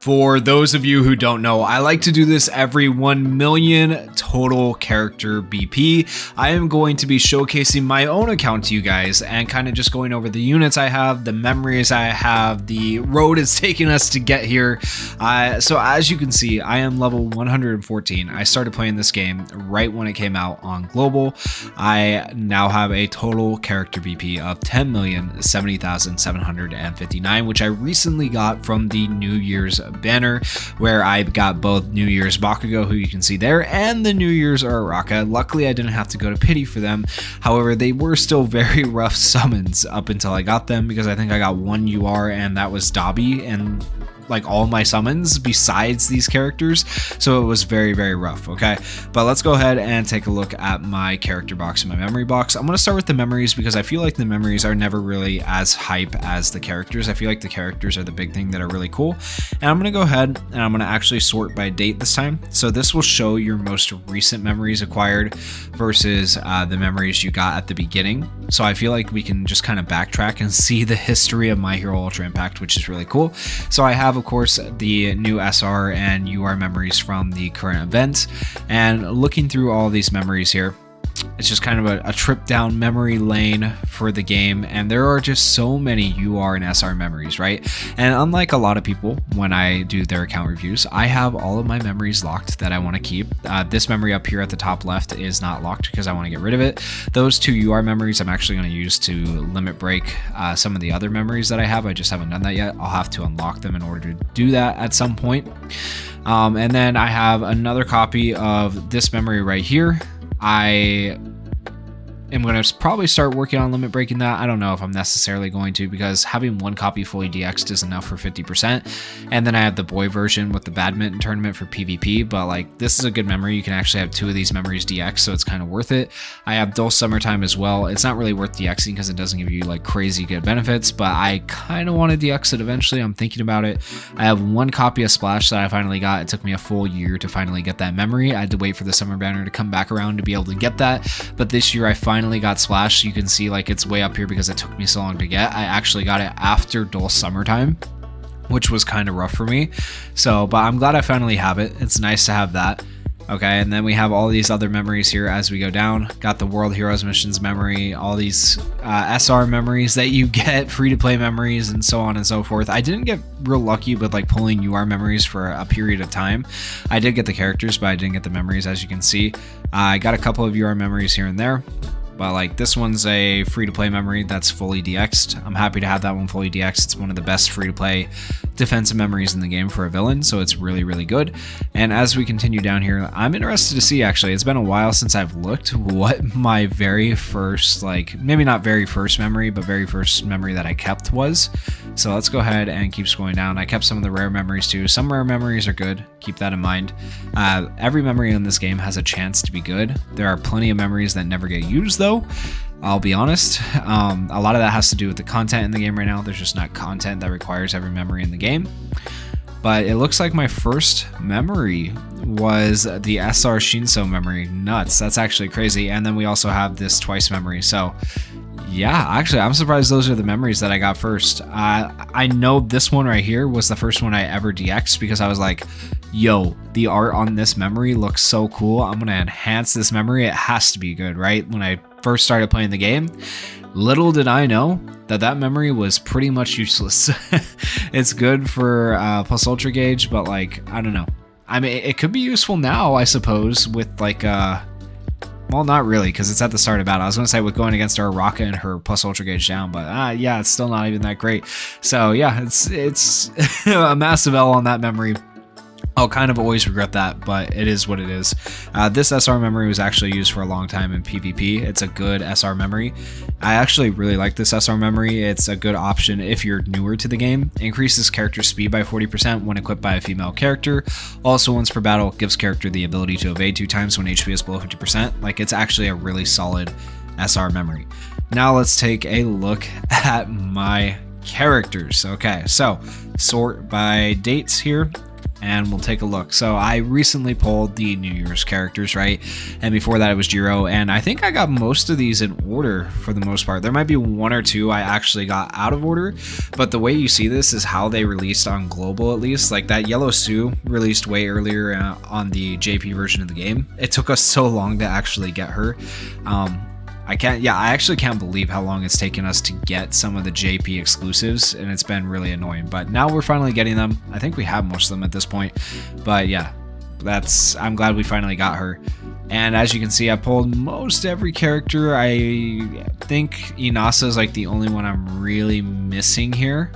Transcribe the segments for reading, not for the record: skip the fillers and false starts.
For those of you who don't know, I like to do this every 1 million total character BP. I am going to be showcasing my own account to you guys and kind of just going over the units I have, the memories I have, the road it's taking us to get here. So as you can see, I am level 114. I started playing this game right when it came out on global. I now have a total character BP of 10,070,759, which I recently got from the New Year's banner, where I got both New Year's Bakugo, who you can see there, and the New Year's Uraraka. Luckily, I didn't have to go to pity for them. However, they were still very rough summons up until I got them, because I think I got one UR and that was Dobby and like all my summons besides these characters, so it was very, very rough. Okay, but let's go ahead and take a look at my character box and my memory box. I'm going to start with the memories because I feel like the memories are never really as hype as the characters. I feel like the characters are the big thing that are really cool, and I'm going to go ahead and I'm going to actually sort by date this time. So this will show your most recent memories acquired versus the memories you got at the beginning. So I feel like we can just kind of backtrack and see the history of My Hero Ultra Impact, which is really cool. So I have, of course, the new SR and UR memories from the current event, and looking through all these memories here, it's just kind of a trip down memory lane for the game, and there are just so many UR and SR memories, right? And unlike a lot of people, when I do their account reviews, I have all of my memories locked that I want to keep. This memory up here at the top left is not locked because I want to get rid of it. Those two UR memories I'm actually going to use to limit break some of the other memories that I have. I just haven't done that yet. I'll have to unlock them in order to do that at some point. And then I have another copy of this memory right here. I am going to probably start working on limit breaking that. I don't know if I'm necessarily going to, because having one copy fully DX'd is enough for 50%. And then I have the boy version with the badminton tournament for PvP, but like this is a good memory. You can actually have two of these memories DX, so it's kind of worth it. I have Dull Summertime as well. It's not really worth DXing because it doesn't give you like crazy good benefits, but I kind of want to DX it eventually. I'm thinking about it. I have one copy of Splash that I finally got. It took me a full year to finally get that memory. I had to wait for the summer banner to come back around to be able to get that, but this year I finally got Splash. You can see like it's way up here because it took me so long to get. I actually got it after Dull Summertime, which was kind of rough for me. So, but I'm glad I finally have it. It's nice to have that. Okay, and then we have all these other memories here as we go down. Got the World Heroes Missions memory, all these SR memories that you get, free-to-play memories, and so on and so forth. I didn't get real lucky with like pulling UR memories for a period of time. I did get the characters, but I didn't get the memories, as you can see. I got a couple of UR memories here and there. But like this one's a free-to-play memory that's fully DX'd. I'm happy to have that one fully DX'd. It's one of the best free-to-play defensive memories in the game for a villain, so it's really, really good. And as we continue down here, I'm interested to see, actually, it's been a while since I've looked what my very first, like, maybe not very first memory, but very first memory that I kept was. So let's go ahead and keep scrolling down. I kept some of the rare memories too. Some rare memories are good. Keep that in mind. Every memory in this game has a chance to be good. There are plenty of memories that never get used, though. I'll be honest. A lot of that has to do with the content in the game right now. There's just not content that requires every memory in the game. But it looks like my first memory was the SR Shinso memory. Nuts. That's actually crazy. And then we also have this twice memory. So yeah, actually, I'm surprised those are the memories that I got first. I know this one right here was the first one I ever DX'd because I was like, yo, the art on this memory looks so cool. I'm going to enhance this memory. It has to be good, right? When I first started playing the game, little did I know that that memory was pretty much useless. It's good for plus ultra gauge, but like, I don't know. I mean, it could be useful now, I suppose, with like, well, not really, because it's at the start of battle. I was going to say with going against our Raka and her plus ultra gauge down, but yeah, it's still not even that great. So yeah, it's a massive L on that memory. I'll kind of always regret that, but it is what it is. This SR memory was actually used for a long time in PvP. It's a good SR memory. I actually really like this SR memory. It's a good option if you're newer to the game. Increases character speed by 40% when equipped by a female character. Also, once per battle, gives character the ability to evade 2 times when HP is below 50%. Like, it's actually a really solid SR memory. Now let's take a look at my characters. Okay, so sort by dates here. and we'll take a look. So I recently pulled the New Year's characters, right? And before that it was Jiro, and I think I got most of these in order for the most part. There might be one or two I actually got out of order, but the way you see this is how they released on global, at least. Like that Yellow Sue released way earlier on the JP version of the game. It took us so long to actually get her. I actually can't believe how long it's taken us to get some of the JP exclusives, and it's been really annoying. But now we're finally getting them. I think we have most of them at this point. But yeah, I'm glad we finally got her. And as you can see, I pulled most every character. I think Inasa is like the only one I'm really missing here.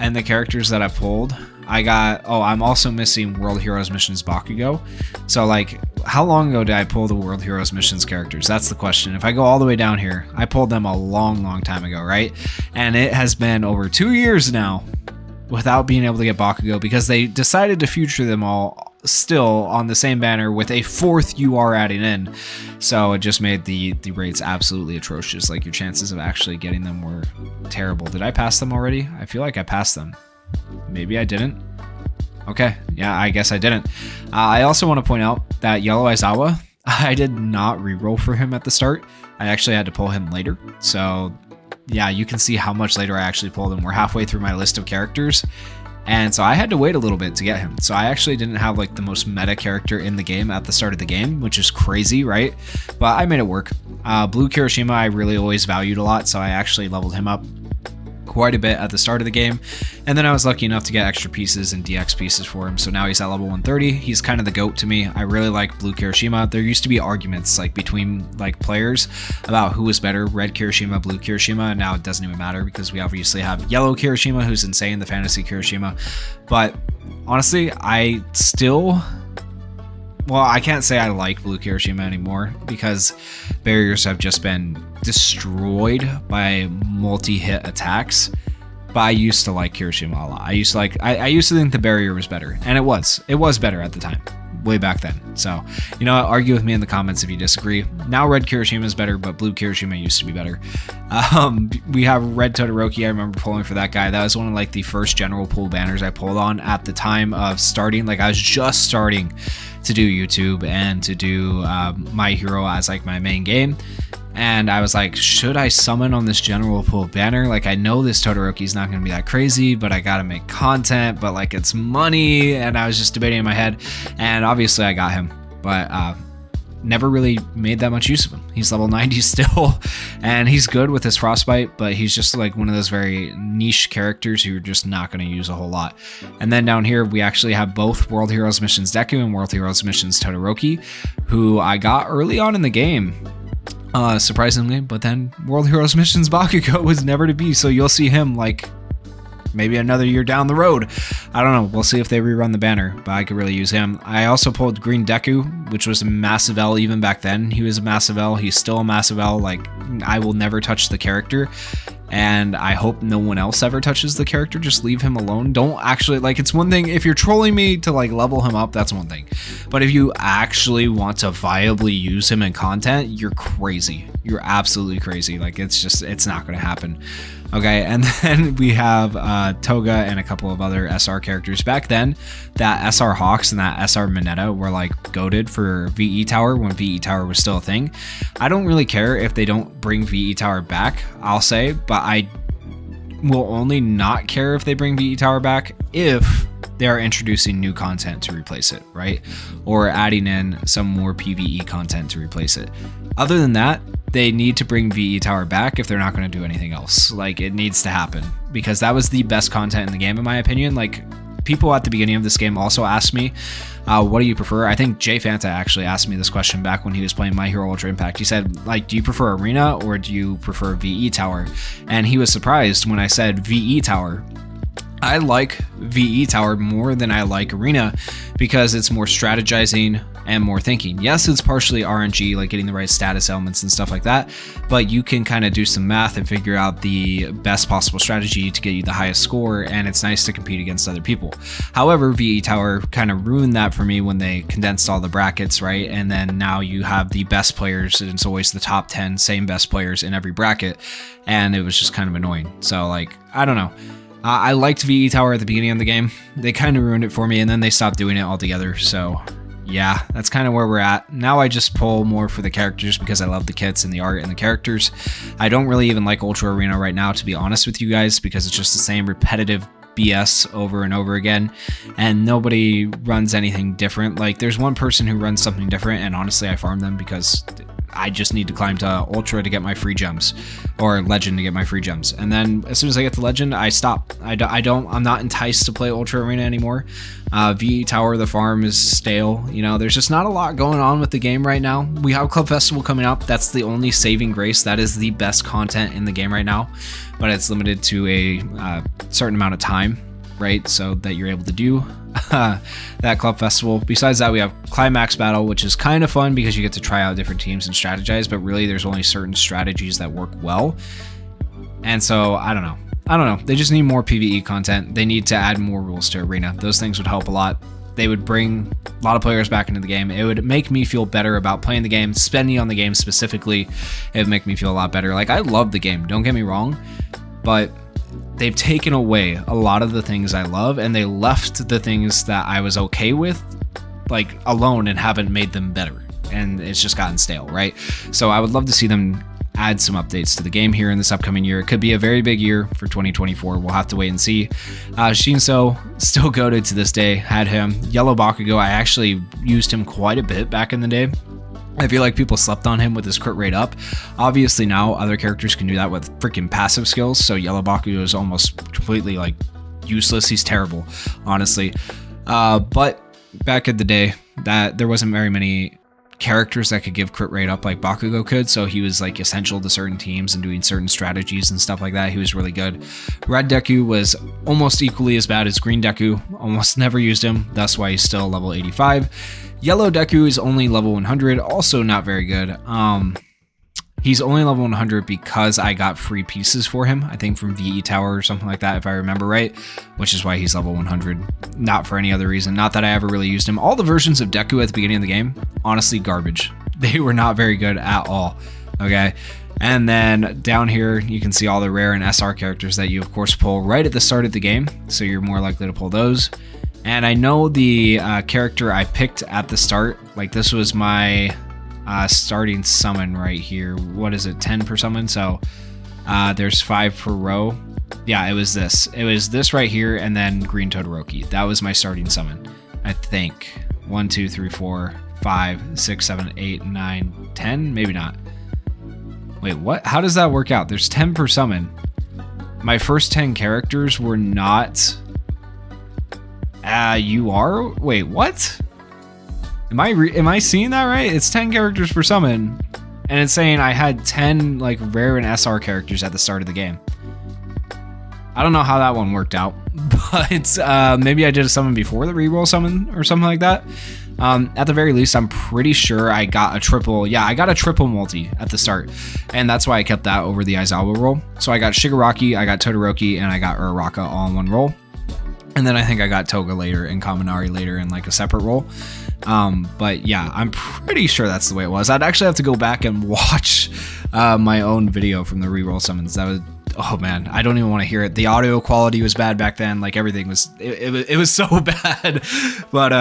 And the characters that I pulled, I'm also missing World Heroes Missions Bakugo. So like, how long ago did I pull the World Heroes Missions characters? That's the question. If I go all the way down here, I pulled them a long time ago, right? And it has been over 2 years now without being able to get Bakugo because they decided to feature them all still on the same banner with a 4th UR adding in. So it just made the rates absolutely atrocious. Like your chances of actually getting them were terrible. Did I pass them already? I feel like I passed them. Maybe I didn't. Okay, yeah, I guess I didn't. I also want to point out that Yellow Aizawa, I did not reroll for him at the start. I actually had to pull him later. So yeah, you can see how much later I actually pulled him. We're halfway through my list of characters. And so I had to wait a little bit to get him. So I actually didn't have like the most meta character in the game at the start of the game, which is crazy, right? But I made it work. Blue Kirishima I really always valued a lot, so I actually leveled him up quite a bit at the start of the game, and then I was lucky enough to get extra pieces and DX pieces for him, so now he's at level 130. He's kind of the GOAT to me. I really like Blue Kirishima. There used to be arguments like between like players about who was better, Red Kirishima, Blue Kirishima, and now it doesn't even matter because we obviously have Yellow Kirishima, who's insane, the fantasy Kirishima. But honestly, I can't say I like Blue Kirishima anymore because barriers have just been destroyed by multi-hit attacks. But I used to like Kirishima a lot. I used to think the barrier was better, and it was better at the time, way back then. So, you know, argue with me in the comments if you disagree. Now Red Kirishima is better, but Blue Kirishima used to be better. We have Red Todoroki. I remember pulling for that guy. That was one of like the first general pool banners I pulled on at the time of starting. Like I was just starting to do YouTube and to do My Hero as like my main game. And I was like, should I summon on this general pool banner? Like, I know this Todoroki is not going to be that crazy, but I got to make content, but like it's money. And I was just debating in my head, and obviously I got him, but never really made that much use of him. He's level 90 still, and he's good with his frostbite, but he's just like one of those very niche characters who you're just not going to use a whole lot. And then down here, we actually have both World Heroes Missions Deku and World Heroes Missions Todoroki, who I got early on in the game. Surprisingly, but then World Heroes Missions Bakugo was never to be, so you'll see him like maybe another year down the road. I don't know, we'll see if they rerun the banner, but I could really use him. I also pulled Green Deku, which was a massive L even back then. He was a massive L, he's still a massive L. Like, I will never touch the character, and I hope no one else ever touches the character. Just leave him alone. Don't actually, like, it's one thing if you're trolling me to like level him up, that's one thing, but if you actually want to viably use him in content, you're crazy. You're absolutely crazy. Like, it's not going to happen. Okay, and then we have Toga and a couple of other SR characters. Back then, that SR Hawks and that SR Mineta were like goated for VE Tower when VE Tower was still a thing. I don't really care if they don't bring VE Tower back, I'll say, but I will only not care if they bring VE Tower back if they are introducing new content to replace it, right? Or adding in some more PvE content to replace it. Other than that, they need to bring VE Tower back if they're not going to do anything else. Like, it needs to happen because that was the best content in the game, in my opinion. Like, people at the beginning of this game also asked me, what do you prefer? I think Jay Fanta actually asked me this question back when he was playing My Hero Ultra Impact. He said, like, do you prefer Arena or do you prefer VE Tower? And he was surprised when I said VE Tower. I like VE Tower more than I like Arena because it's more strategizing and more thinking. Yes, it's partially RNG, like getting the right status elements and stuff like that, but you can kind of do some math and figure out the best possible strategy to get you the highest score, and it's nice to compete against other people. However, VE Tower kind of ruined that for me when they condensed all the brackets, right? And then now you have the best players, and it's always the top 10 same best players in every bracket, and it was just kind of annoying. So, like, I don't know. I liked VE Tower at the beginning of the game. They kind of ruined it for me, and then they stopped doing it altogether. So yeah, that's kind of where we're at. Now I just pull more for the characters because I love the kits and the art and the characters. I don't really even like Ultra Arena right now, to be honest with you guys, because it's just the same repetitive BS over and over again, and nobody runs anything different. Like, there's one person who runs something different, and honestly I farm them because I just need to climb to Ultra to get my free gems, or Legend to get my free gems, and then as soon as I get to Legend, I stop. I'm not enticed to play Ultra Arena anymore. VE Tower, the farm is stale. You know, there's just not a lot going on with the game right now. We have Club Festival coming up. That's the only saving grace. That is the best content in the game right now, but it's limited to a certain amount of time, right? So that you're able to do that Club Festival. Besides that, we have Climax Battle, which is kind of fun because you get to try out different teams and strategize, but really there's only certain strategies that work well. And so I don't know. They just need more PvE content. They need to add more rules to Arena. Those things would help a lot. They would bring a lot of players back into the game. It would make me feel better about playing the game, spending on the game specifically. It would make me feel a lot better. Like, I love the game, don't get me wrong, but they've taken away a lot of the things I love, and they left the things that I was okay with, like, alone, and haven't made them better. And it's just gotten stale, right? So I would love to see them add some updates to the game here in this upcoming year. It could be a very big year for 2024. We'll have to wait and see. Shinso, still goated to this day. Had him. Yellow Bakugo, I actually used him quite a bit back in the day. I feel like people slept on him with his crit rate up. Obviously now other characters can do that with freaking passive skills, so Yellow Bakugo is almost completely like useless. He's terrible, honestly. But back in the day, that there wasn't very many characters that could give crit rate up like Bakugo could, so he was like essential to certain teams and doing certain strategies and stuff like that. He was really good. Red Deku was almost equally as bad as Green Deku. Almost never used him, that's why he's still level 85. Yellow Deku is only level 100, also not very good. He's only level 100 because I got free pieces for him, I think from VE Tower or something like that, if I remember right, which is why he's level 100, not for any other reason. Not that I ever really used him. All the versions of Deku at the beginning of the game, honestly, garbage. They were not very good at all, okay? And then down here, you can see all the rare and SR characters that you, of course, pull right at the start of the game, so you're more likely to pull those. And I know the character I picked at the start, like this was my starting summon right here. What is it, 10 per summon? So there's 5 per row. Yeah, it was this. It was this right here, and then Green Todoroki. That was my starting summon, I think. 1, 2, 3, 4, 5, 6, 7, 8, 9, 10? Maybe not. Wait, what? How does that work out? There's 10 per summon. My first 10 characters were not... you are? Wait, what? Am I seeing that right? It's 10 characters per summon, and it's saying I had 10 like rare and SR characters at the start of the game. I don't know how that one worked out, but maybe I did a summon before the reroll summon or something like that. At the very least, I'm pretty sure I got a triple. Yeah, I got a triple multi at the start, and that's why I kept that over the Aizawa roll. So I got Shigaraki, I got Todoroki, and I got Uraraka all in one roll. And then I think I got Toga later and Kaminari later in like a separate roll. But yeah, I'm pretty sure that's the way it was. I'd actually have to go back and watch my own video from the reroll summons. That was, oh man, I don't even want to hear it. The audio quality was bad back then. Like everything was, it was so bad. But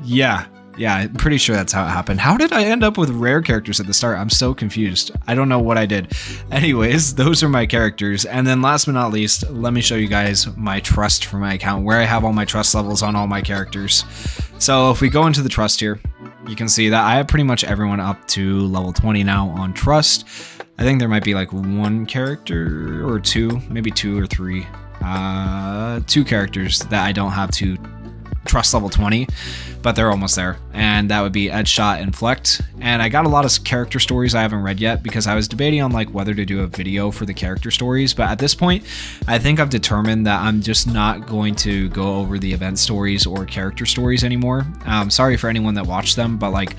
yeah, I'm pretty sure that's how it happened. How did I end up with rare characters at the start? I'm so confused. I don't know what I did. Anyways, those are my characters. And then last but not least, let me show you guys my trust for my account, where I have all my trust levels on all my characters. So if we go into the trust here, you can see that I have pretty much everyone up to level 20 now on trust. I think there might be like one character or two, maybe 2 or 3, 2 characters that I don't have to trust level 20, but they're almost there, and that would be Edgeshot and Flecked. And I got a lot of character stories I haven't read yet because I was debating on like whether to do a video for the character stories, but at this point I think I've determined that I'm just not going to go over the event stories or character stories anymore. Sorry for anyone that watched them, but like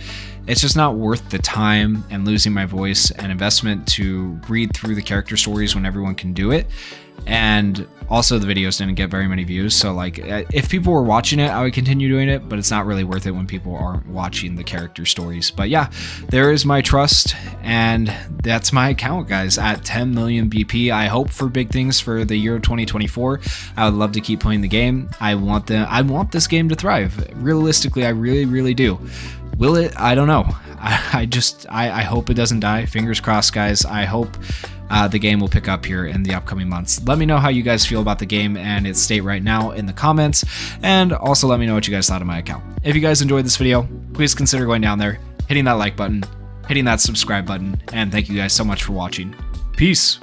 it's just not worth the time and losing my voice and investment to read through the character stories when everyone can do it. and also the videos didn't get very many views, so like if people were watching it I would continue doing it, but it's not really worth it when people aren't watching the character stories. But yeah, there is my trust, and that's my account, guys, at 10 million BP. I hope for big things for the year of 2024. I would love to keep playing the game. I want this game to thrive. Realistically, I really do. Will it? I don't know. I hope it doesn't die. Fingers crossed, guys. I hope the game will pick up here in the upcoming months. Let me know how you guys feel about the game and its state right now in the comments, and also let me know what you guys thought of my account. If you guys enjoyed this video, please consider going down there, hitting that like button, hitting that subscribe button, and thank you guys so much for watching. Peace!